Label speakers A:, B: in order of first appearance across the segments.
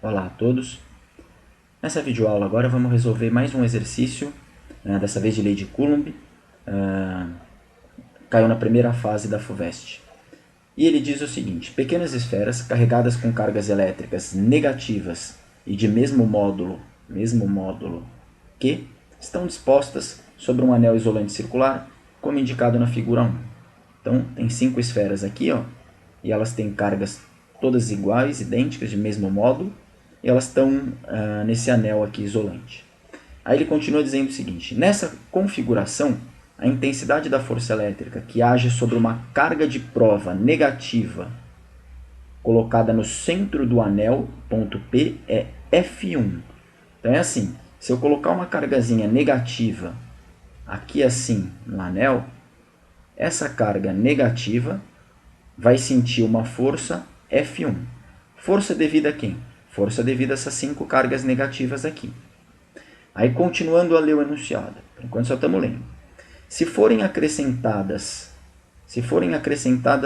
A: Olá a todos. Nessa videoaula agora vamos resolver mais um exercício, dessa vez de lei de Coulomb, caiu na primeira fase da FUVEST. E ele diz o seguinte: pequenas esferas carregadas com cargas elétricas negativas e de mesmo módulo que estão dispostas sobre um anel isolante circular, como indicado na figura 1. Então, tem 5 esferas aqui, ó, e elas têm cargas todas iguais, idênticas, de mesmo módulo, e elas estão nesse anel aqui isolante. Aí ele continua dizendo o seguinte: nessa configuração, a intensidade da força elétrica que age sobre uma carga de prova negativa colocada no centro do anel, ponto P, é F1. Então é assim, se eu colocar uma cargazinha negativa aqui assim no anel, essa carga negativa vai sentir uma força F1. Força devida a quem? Força devida a essas 5 cargas negativas aqui. Aí, continuando a ler o enunciado, por enquanto só estamos lendo. Se forem acrescentadas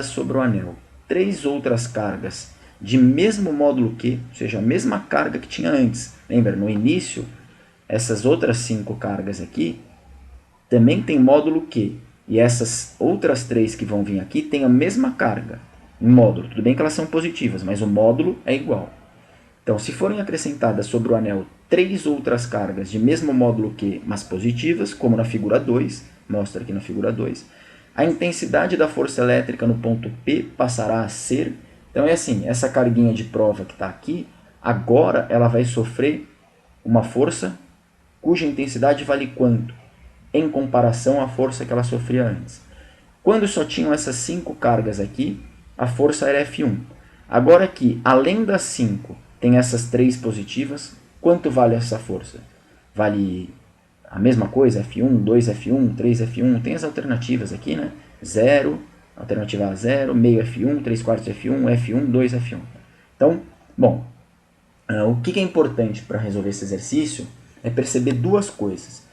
A: sobre o anel 3 outras cargas de mesmo módulo que, ou seja, a mesma carga que tinha antes. Lembra, no início, essas outras 5 cargas aqui também tem módulo Q. E essas outras 3 que vão vir aqui têm a mesma carga em módulo. Tudo bem que elas são positivas, mas o módulo é igual. Então, se forem acrescentadas sobre o anel 3 outras cargas de mesmo módulo Q, mas positivas, como na figura 2, mostra aqui na figura 2, a intensidade da força elétrica no ponto P passará a ser... Então é assim, essa carguinha de prova que está aqui, agora ela vai sofrer uma força cuja intensidade vale quanto? Em comparação à força que ela sofria antes. Quando só tinham essas 5 cargas aqui, a força era F1. Agora que, além das 5, tem essas 3 positivas, quanto vale essa força? Vale a mesma coisa? F1, 2F1, 3F1, tem as alternativas aqui, né? 0, alternativa A 0, meio F1, 3/4 F1, F1, 2F1. Então, bom, o que é importante para resolver esse exercício é perceber duas coisas.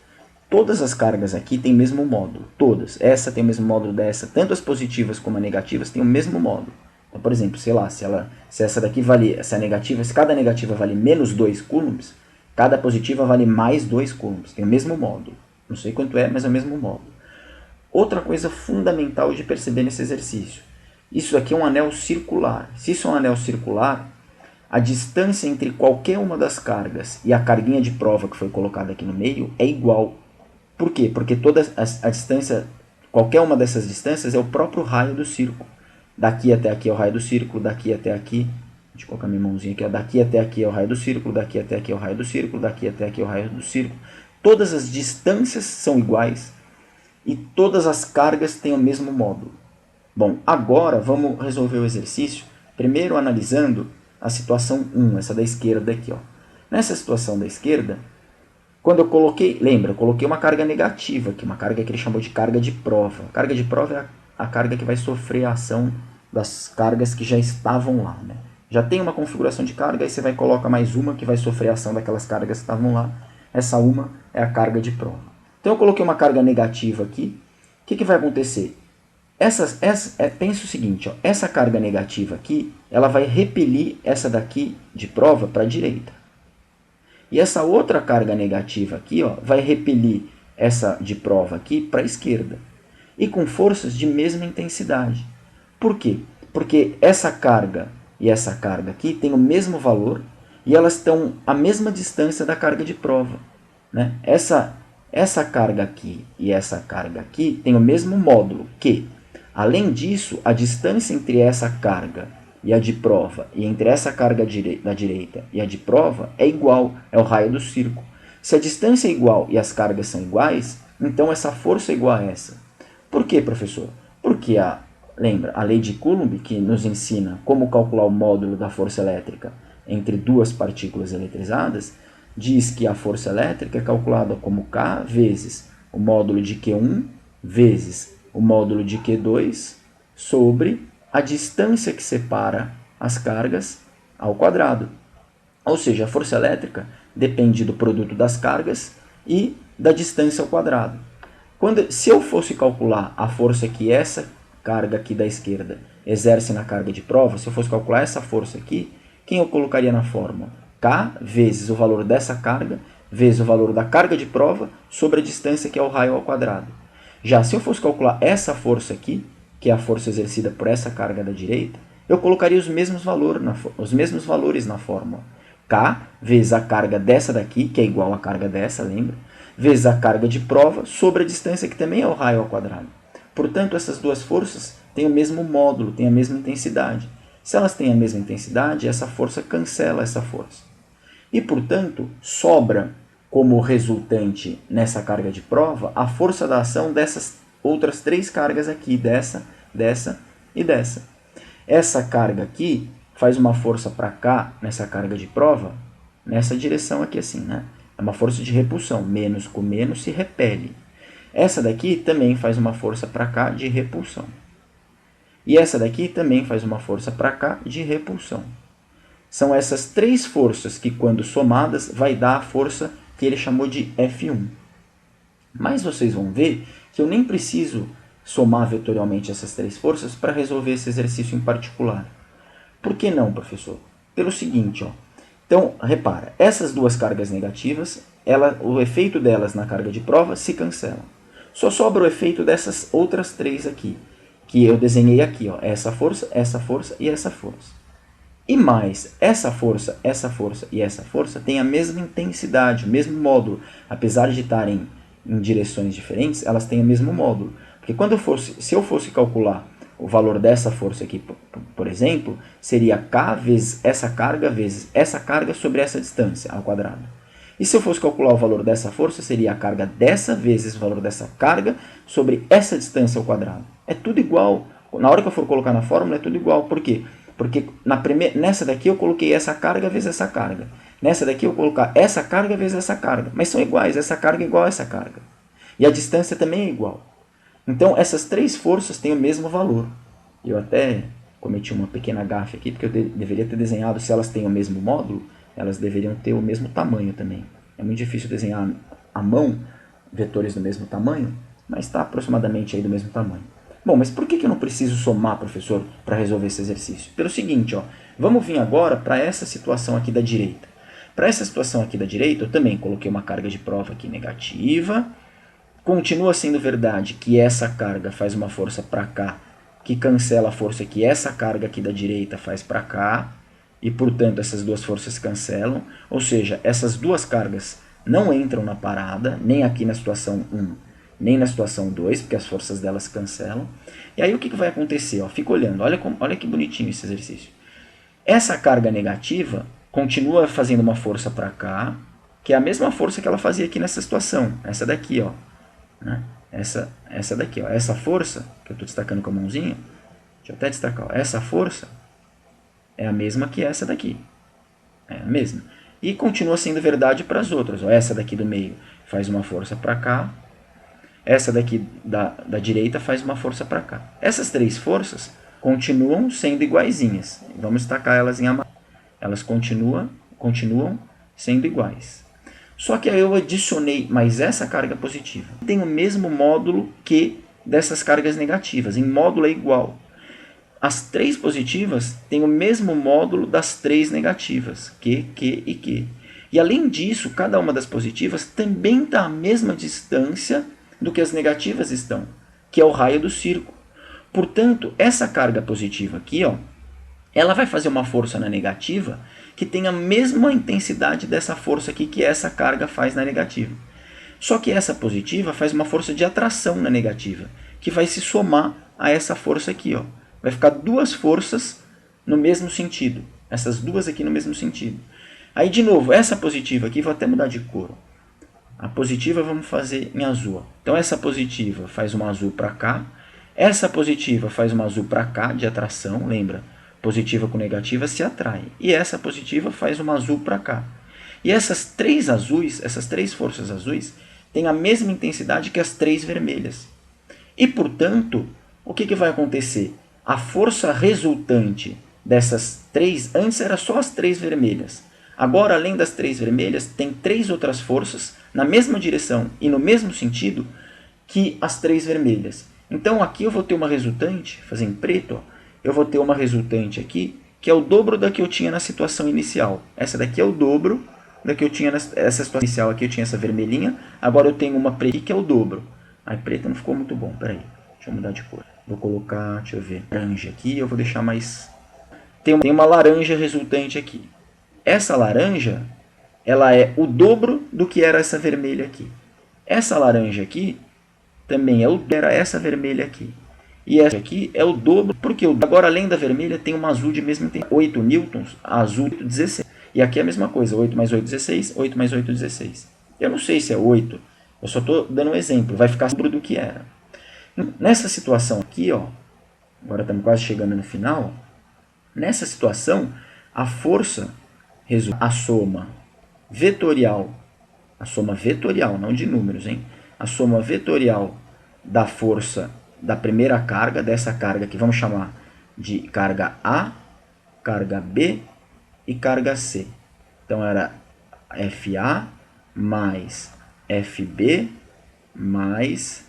A: Todas as cargas aqui têm o mesmo módulo, todas. Essa tem o mesmo módulo dessa, tanto as positivas como as negativas têm o mesmo módulo. Então, por exemplo, sei lá, se essa daqui vale, essa negativa, se cada negativa vale menos 2 coulombs, cada positiva vale mais 2 coulombs, tem o mesmo módulo. Não sei quanto é, mas é o mesmo módulo. Outra coisa fundamental de perceber nesse exercício, isso aqui é um anel circular. Se isso é um anel circular, a distância entre qualquer uma das cargas e a carguinha de prova que foi colocada aqui no meio é igual. Por quê? Porque toda a distância, qualquer uma dessas distâncias é o próprio raio do círculo. Daqui até aqui é o raio do círculo, daqui até aqui, deixa eu colocar minha mãozinha aqui, ó, daqui até aqui é o raio do círculo, daqui até aqui é o raio do círculo, daqui até aqui é o raio do círculo. Todas as distâncias são iguais e todas as cargas têm o mesmo módulo. Bom, agora vamos resolver o exercício, primeiro analisando a situação 1, essa da esquerda aqui, ó. Nessa situação da esquerda, quando eu coloquei, lembra, eu coloquei uma carga negativa aqui, uma carga que ele chamou de carga de prova. A carga de prova é a carga que vai sofrer a ação das cargas que já estavam lá, né? Já tem uma configuração de carga, aí você vai colocar mais uma que vai sofrer a ação daquelas cargas que estavam lá. Essa uma é a carga de prova. Então eu coloquei uma carga negativa aqui. O que vai acontecer? Pensa o seguinte, ó, essa carga negativa aqui, ela vai repelir essa daqui de prova para a direita. E essa outra carga negativa aqui, ó, vai repelir essa de prova aqui para a esquerda. E com forças de mesma intensidade. Por quê? Porque essa carga e essa carga aqui têm o mesmo valor e elas estão à mesma distância da carga de prova, né? Essa carga aqui e essa carga aqui têm o mesmo módulo, que, além disso, a distância entre essa carga e a de prova, e entre essa carga da direita e a de prova, é igual, é o raio do círculo. Se a distância é igual e as cargas são iguais, então essa força é igual a essa. Por quê, professor? Porque, lembra, a lei de Coulomb, que nos ensina como calcular o módulo da força elétrica entre duas partículas eletrizadas, diz que a força elétrica é calculada como K vezes o módulo de Q1 vezes o módulo de Q2 sobre a distância que separa as cargas ao quadrado. Ou seja, a força elétrica depende do produto das cargas e da distância ao quadrado. Se eu fosse calcular a força que essa carga aqui da esquerda exerce na carga de prova, se eu fosse calcular essa força aqui, quem eu colocaria na fórmula? K vezes o valor dessa carga, vezes o valor da carga de prova, sobre a distância que é o raio ao quadrado. Já se eu fosse calcular essa força aqui, que é a força exercida por essa carga da direita, eu colocaria os mesmos valores na fórmula. K vezes a carga dessa daqui, que é igual à carga dessa, lembra? Vezes a carga de prova sobre a distância, que também é o raio ao quadrado. Portanto, essas duas forças têm o mesmo módulo, têm a mesma intensidade. Se elas têm a mesma intensidade, essa força cancela essa força. E, portanto, sobra como resultante nessa carga de prova a força da ação dessas outras três cargas aqui, dessa, dessa e dessa. Essa carga aqui faz uma força para cá nessa carga de prova, nessa direção aqui assim, né? É uma força de repulsão, menos com menos se repele. Essa daqui também faz uma força para cá de repulsão. E essa daqui também faz uma força para cá de repulsão. São essas três forças que, quando somadas, vai dar a força que ele chamou de F1. Mas vocês vão ver que eu nem preciso somar vetorialmente essas três forças para resolver esse exercício em particular. Por que não, professor? Pelo seguinte, ó. Então, repara, essas duas cargas negativas, o efeito delas na carga de prova se cancela. Só sobra o efeito dessas outras três aqui, que eu desenhei aqui, ó, essa força e essa força. E mais, essa força e essa força têm a mesma intensidade, o mesmo módulo. Apesar de estarem em direções diferentes, elas têm o mesmo módulo. Porque se eu fosse calcular o valor dessa força aqui, por exemplo, seria K vezes essa carga sobre essa distância ao quadrado. E se eu fosse calcular o valor dessa força, seria a carga dessa vezes o valor dessa carga sobre essa distância ao quadrado. É tudo igual. Na hora que eu for colocar na fórmula, é tudo igual. Por quê? Porque nessa daqui eu coloquei essa carga vezes essa carga. Nessa daqui eu vou colocar essa carga vezes essa carga. Mas são iguais, essa carga é igual a essa carga. E a distância também é igual. Então, essas três forças têm o mesmo valor. Eu até cometi uma pequena gafe aqui, porque eu deveria ter desenhado, se elas têm o mesmo módulo, elas deveriam ter o mesmo tamanho também. É muito difícil desenhar à mão vetores do mesmo tamanho, mas está aproximadamente aí do mesmo tamanho. Bom, mas por que eu não preciso somar, professor, para resolver esse exercício? Pelo seguinte, ó, vamos vir agora para essa situação aqui da direita. Para essa situação aqui da direita, eu também coloquei uma carga de prova aqui negativa. Continua sendo verdade que essa carga faz uma força para cá, que cancela a força que essa carga aqui da direita faz para cá, e, portanto, essas duas forças cancelam. Ou seja, essas duas cargas não entram na parada, nem aqui na situação 1, nem na situação 2, porque as forças delas cancelam. E aí o que vai acontecer? Ó, fica olhando, olha que bonitinho esse exercício. Essa carga negativa continua fazendo uma força para cá, que é a mesma força que ela fazia aqui nessa situação, essa daqui, ó. Né? Essa daqui, ó. Essa força, que eu estou destacando com a mãozinha, deixa eu até destacar, ó. Essa força é a mesma que essa daqui. É a mesma. E continua sendo verdade para as outras. Ó. Essa daqui do meio faz uma força para cá, essa daqui da direita faz uma força para cá. Essas três forças continuam sendo iguaizinhas. Vamos destacar elas em amarelo. Elas continuam sendo iguais. Só que aí eu adicionei mais essa carga positiva. Tem o mesmo módulo que dessas cargas negativas. Em módulo é igual. As três positivas têm o mesmo módulo das três negativas. Q e Q. E além disso, cada uma das positivas também está à mesma distância do que as negativas estão, que é o raio do círculo. Portanto, essa carga positiva aqui, ó, ela vai fazer uma força na negativa que tem a mesma intensidade dessa força aqui que essa carga faz na negativa. Só que essa positiva faz uma força de atração na negativa, que vai se somar a essa força aqui. Ó. Vai ficar duas forças no mesmo sentido. Essas duas aqui no mesmo sentido. Aí, de novo, essa positiva aqui, vou até mudar de cor. A positiva vamos fazer em azul. Ó. Então, essa positiva faz um azul para cá. Essa positiva faz um azul para cá, de atração, lembra? Positiva com negativa se atrai. E essa positiva faz uma azul para cá. E essas três azuis, essas três forças azuis, têm a mesma intensidade que as três vermelhas. E, portanto, o que vai acontecer? A força resultante dessas três, antes era só as três vermelhas. Agora, além das três vermelhas, tem três outras forças na mesma direção e no mesmo sentido que as três vermelhas. Então, aqui eu vou ter uma resultante, fazer em preto, ó, eu vou ter uma resultante aqui que é o dobro da que eu tinha na situação inicial. Essa daqui é o dobro da que eu tinha nessa situação inicial. Aqui eu tinha essa vermelhinha, agora eu tenho uma preta que é o dobro. A preta não ficou muito bom, peraí, deixa eu mudar de cor. Vou colocar, deixa eu ver, laranja aqui, eu vou deixar mais... Tem uma laranja resultante aqui. Essa laranja, ela é o dobro do que era essa vermelha aqui. Essa laranja aqui também era essa vermelha aqui. E essa aqui é o dobro, porque agora além da vermelha tem uma azul de mesma intensidade. 8 newtons, a azul 16. E aqui é a mesma coisa, 8 mais 8, 16, 8 mais 8, 16. Eu não sei se é 8, eu só estou dando um exemplo, vai ficar dobro do que era. Nessa situação aqui, ó, agora estamos quase chegando no final, nessa situação, a força, a soma vetorial, não de números, hein? A soma vetorial da força da primeira carga, dessa carga que vamos chamar de carga A, carga B e carga C. Então era FA mais FB mais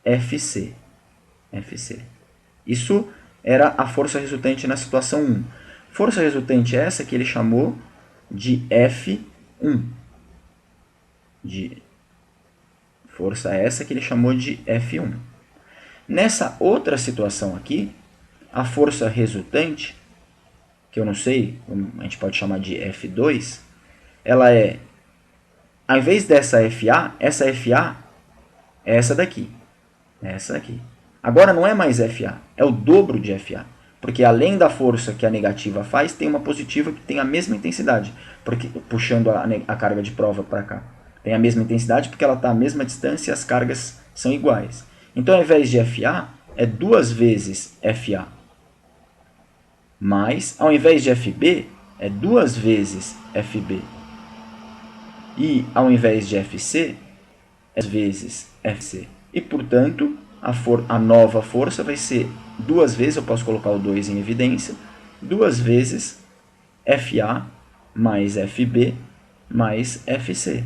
A: FC. Isso era a força resultante na situação 1. Força resultante é essa que ele chamou de F1. Força essa que ele chamou de F1. Nessa outra situação aqui, a força resultante, que eu não sei, a gente pode chamar de F2, ela é, ao invés dessa FA, essa FA é essa daqui. Essa aqui. Agora não é mais FA, é o dobro de FA. Porque além da força que a negativa faz, tem uma positiva que tem a mesma intensidade. Porque, puxando a carga de prova para cá. Tem a mesma intensidade porque ela está à mesma distância e as cargas são iguais. Então, ao invés de FA, é 2 vezes FA. Mas, ao invés de FB, é 2 vezes FB. E, ao invés de FC, é 2 vezes FC. E, portanto, a nova força vai ser 2 vezes, eu posso colocar o 2 em evidência, 2 vezes FA mais FB mais FC.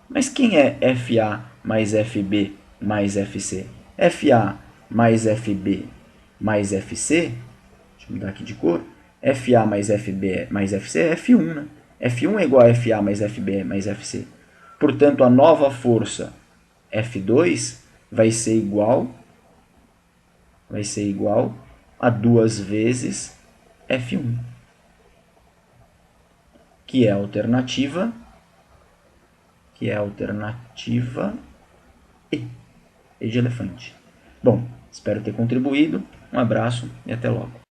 A: Mas quem é FA mais FB mais FC? FA mais FB mais FC, deixa eu mudar aqui de cor, FA mais FB mais FC é F1, né? F1 é igual a FA mais FB mais FC. Portanto, a nova força F2 vai ser igual a 2 vezes F1, que é a alternativa E de elefante. Bom, espero ter contribuído. Um abraço e até logo.